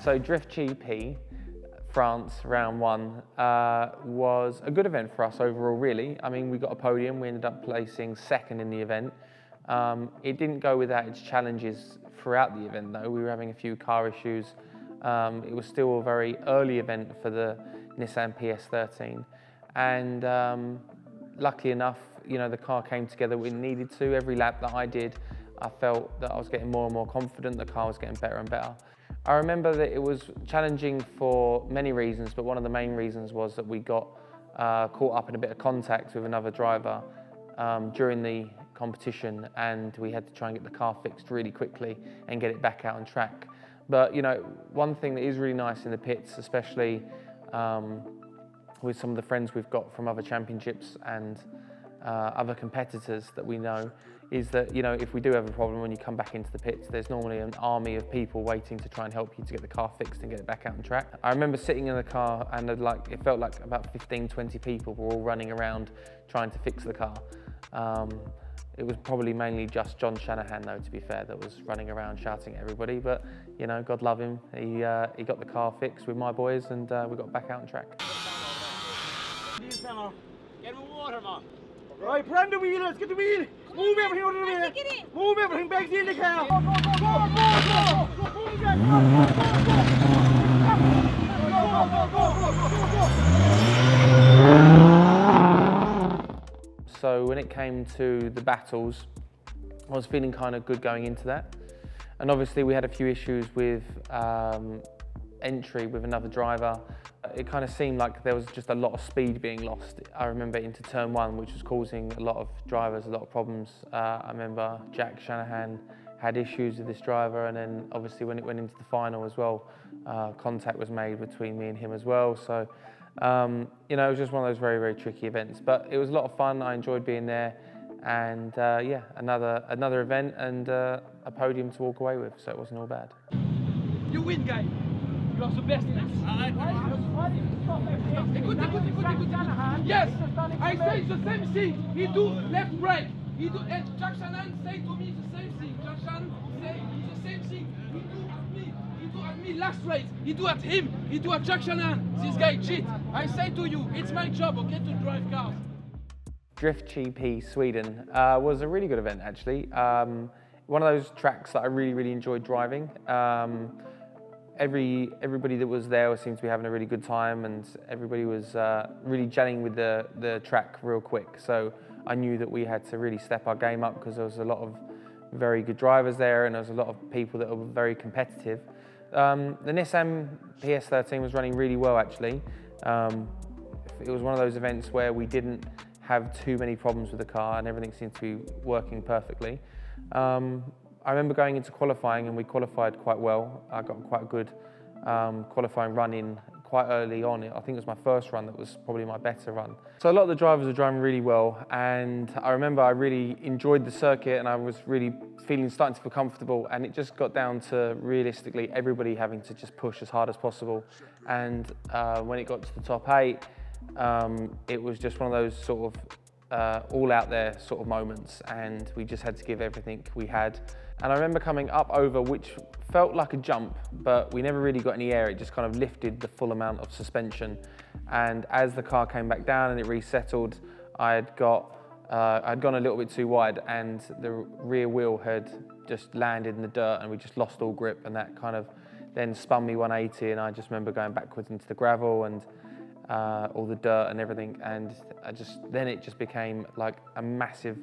So Drift GP France round one was a good event for us overall, really. I mean, we got a podium. We ended up placing second in the event. It didn't go without its challenges throughout the event, though. We were having a few car issues. It was still a very early event for the Nissan PS13, and luckily enough, you know, the car came together when it needed to. Every lap that I did, I felt that I was getting more and more confident. The car was getting better and better. I remember that it was challenging for many reasons, but one of the main reasons was that we got caught up in a bit of contact with another driver during the competition, and we had to try and get the car fixed really quickly and get it back out on track. But you know, one thing that is really nice in the pits, especially with some of the friends we've got from other championships and other competitors that we know, is that, you know, if we do have a problem when you come back into the pits, there's normally an army of people waiting to try and help you to get the car fixed and get it back out on track. I remember sitting in the car and it felt like about 15, 20 people were all running around trying to fix the car. It was probably mainly just John Shanahan, though, to be fair, that was running around shouting at everybody. But, you know, God love him. He got the car fixed with my boys, and we got back out on track. Get me water, man. Right, put on the wheel, let's get the wheel. Move everything out of the way. Move everything, Baggsy in the car. Go, So when it came to the battles, I was feeling kind of good going into that. And obviously we had a few issues with entry with another driver. It kind of seemed like there was just a lot of speed being lost. I remember into turn one, which was causing a lot of drivers a lot of problems. I remember Jack Shanahan had issues with this driver, and then obviously when it went into the final as well, contact was made between me and him as well. So, you know, it was just one of those very, very tricky events. But it was a lot of fun. I enjoyed being there, and yeah, another event and a podium to walk away with. So it wasn't all bad. You win, guy. You are the best. Yes, I say the same thing. He do left brake. He do, and Jack Shannon say to me the same thing. Jack Shannon say the same thing. He do at me. He do at me last race. He do at him. He do at Jack Shannon. This guy cheat. I say to you, it's my job, okay, to drive cars. Drift GP Sweden was a really good event, actually. One of those tracks that I really, really enjoyed driving. Everybody that was there seemed to be having a really good time, and everybody was really gelling with the track real quick. So I knew that we had to really step our game up, because there was a lot of very good drivers there, and there was a lot of people that were very competitive. The Nissan PS13 was running really well, actually. It was one of those events where we didn't have too many problems with the car, and everything seemed to be working perfectly. I remember going into qualifying, and we qualified quite well. I got quite a good qualifying run in quite early on. I think it was my first run that was probably my better run. So a lot of the drivers were driving really well, and I remember I really enjoyed the circuit, and I was really starting to feel comfortable, and it just got down to realistically everybody having to just push as hard as possible. And when it got to the top 8, it was just one of those sort of all out there sort of moments, and we just had to give everything we had. And I remember coming up over, which felt like a jump, but we never really got any air. It just kind of lifted the full amount of suspension. And as the car came back down and it resettled, I'd gone a little bit too wide, and the rear wheel had just landed in the dirt, and we just lost all grip, and that kind of then spun me 180, and I just remember going backwards into the gravel and all the dirt and everything, and then it just became like a massive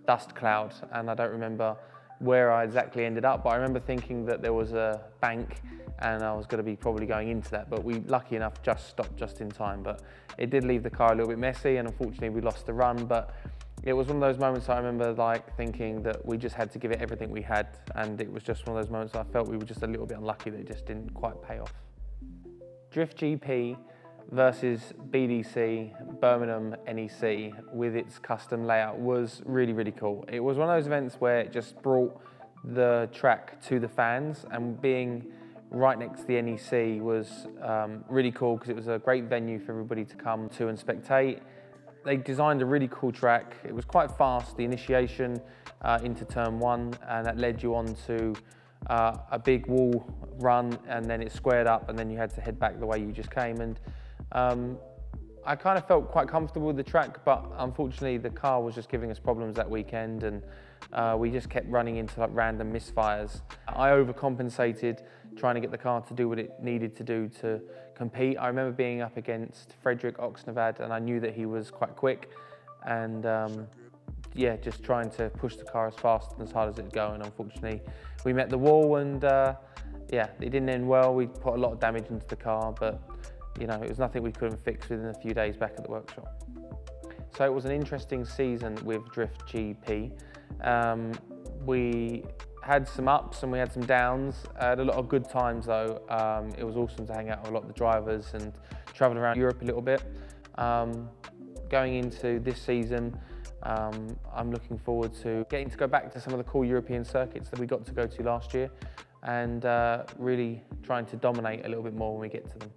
dust cloud, and I don't remember where I exactly ended up, but I remember thinking that there was a bank and I was going to be probably going into that, but we, lucky enough, just stopped just in time. But it did leave the car a little bit messy, and unfortunately we lost the run. But it was one of those moments I remember like thinking that we just had to give it everything we had, and it was just one of those moments I felt we were just a little bit unlucky that it just didn't quite pay off. Drift GP versus BDC Birmingham NEC with its custom layout was really, really cool. It was one of those events where it just brought the track to the fans, and being right next to the NEC was really cool, because it was a great venue for everybody to come to and spectate. They designed a really cool track. It was quite fast, the initiation into turn 1, and that led you on to a big wall run, and then it squared up, and then you had to head back the way you just came. And I kind of felt quite comfortable with the track, but unfortunately the car was just giving us problems that weekend, and we just kept running into like random misfires. I overcompensated trying to get the car to do what it needed to do to compete. I remember being up against Frederick Oxnevad, and I knew that he was quite quick, and yeah, just trying to push the car as fast and as hard as it would go. And unfortunately we met the wall, and yeah, it didn't end well. We put a lot of damage into the car, but you know, it was nothing we couldn't fix within a few days back at the workshop. So it was an interesting season with Drift GP. We had some ups and we had some downs. I had a lot of good times though. It was awesome to hang out with a lot of the drivers and travel around Europe a little bit. Going into this season, I'm looking forward to getting to go back to some of the cool European circuits that we got to go to last year, and really trying to dominate a little bit more when we get to them.